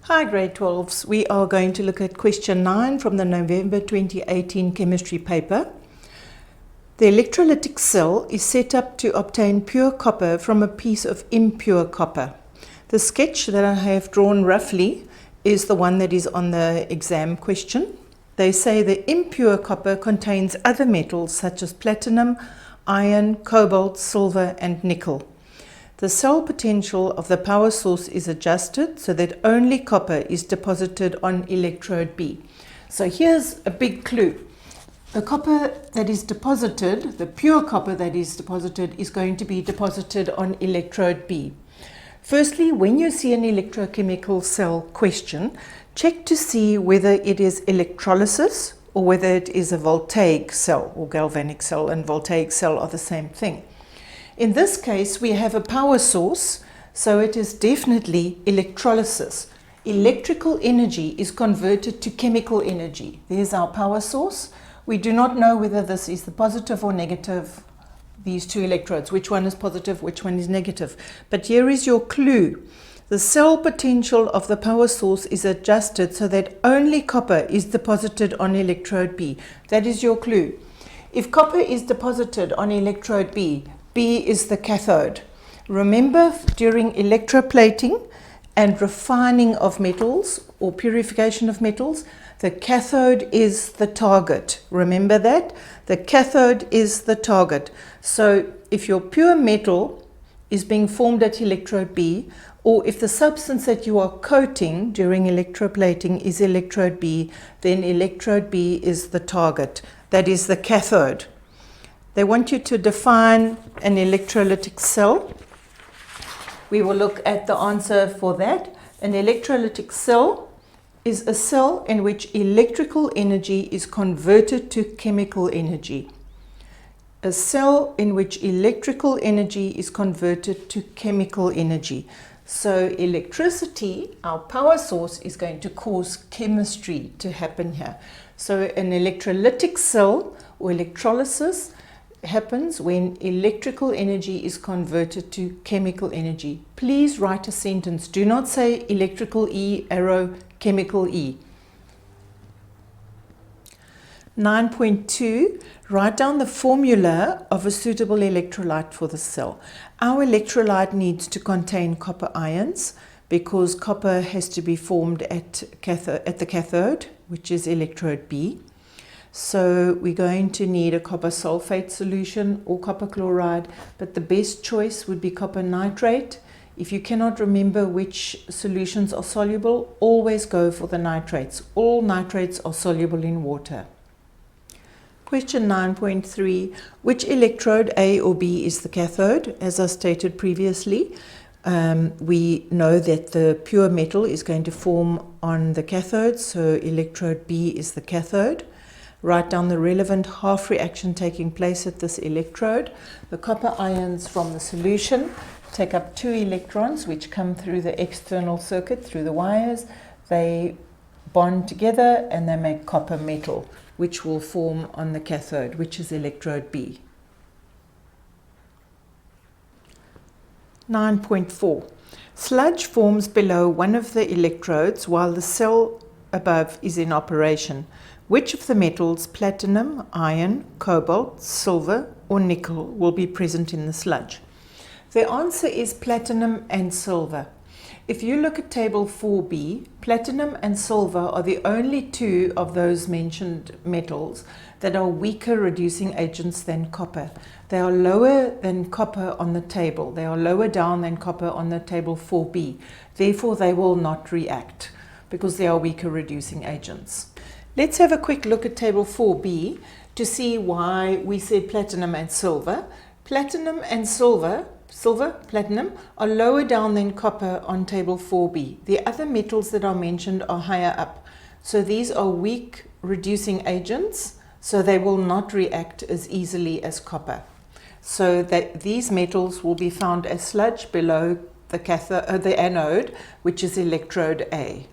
Hi grade 12s, we are going to look at question 9 from the November 2018 chemistry paper. The electrolytic cell is set up to obtain pure copper from a piece of impure copper. The sketch that I have drawn roughly is the one that is on the exam question. They say the impure copper contains other metals such as platinum, iron, cobalt, silver and nickel. The cell potential of the power source is adjusted so that only copper is deposited on electrode B. So here's a big clue. The copper that is deposited, the pure copper that is deposited, is going to be deposited on electrode B. Firstly, when you see an electrochemical cell question, check to see whether it is electrolysis or whether it is a voltaic cell or galvanic cell, and voltaic cell are the same thing. In this case, we have a power source, so it is definitely electrolysis. Electrical energy is converted to chemical energy. There's our power source. We do not know whether this is the positive or negative, these two electrodes, which one is positive, which one is negative. But here is your clue. The cell potential of the power source is adjusted so that only copper is deposited on electrode B. That is your clue. If copper is deposited on electrode B, B is the cathode. Remember, during electroplating and refining of metals or purification of metals, the cathode is the target. Remember that? The cathode is the target. So if your pure metal is being formed at electrode B, or if the substance that you are coating during electroplating is electrode B, then electrode B is the target. That is the cathode. They want you to define an electrolytic cell. We will look at the answer for that. An electrolytic cell is a cell in which electrical energy is converted to chemical energy. A cell in which electrical energy is converted to chemical energy. So electricity, our power source, is going to cause chemistry to happen here. So an electrolytic cell or electrolysis happens when electrical energy is converted to chemical energy. Please write a sentence. Do not say electrical E, arrow, chemical E. 9.2, write down the formula of a suitable electrolyte for the cell. Our electrolyte needs to contain copper ions because copper has to be formed at the cathode, which is electrode B. So we're going to need a copper sulfate solution or copper chloride, but the best choice would be copper nitrate. If you cannot remember which solutions are soluble, always go for the nitrates. All nitrates are soluble in water. Question 9.3, which electrode, A or B, is the cathode? As I stated previously, we know that the pure metal is going to form on the cathode, so electrode B is the cathode. Write down the relevant half reaction taking place at this electrode. The copper ions from the solution take up 2 electrons which come through the external circuit, through the wires. They bond together and they make copper metal, which will form on the cathode, which is electrode B. 9.4. Sludge forms below one of the electrodes while the cell above is in operation. Which of the metals, platinum, iron, cobalt, silver or nickel, will be present in the sludge? The answer is platinum and silver. If you look at table 4b, platinum and silver are the only two of those mentioned metals that are weaker reducing agents than copper. They are lower than copper on the table. They are lower down than copper on the table 4b. Therefore, they will not react because they are weaker reducing agents. Let's have a quick look at table 4b to see why we said platinum and silver. Platinum and silver, platinum, are lower down than copper on table 4b. The other metals that are mentioned are higher up. So these are weak reducing agents, so they will not react as easily as copper. So that these metals will be found as sludge below the anode, which is electrode A.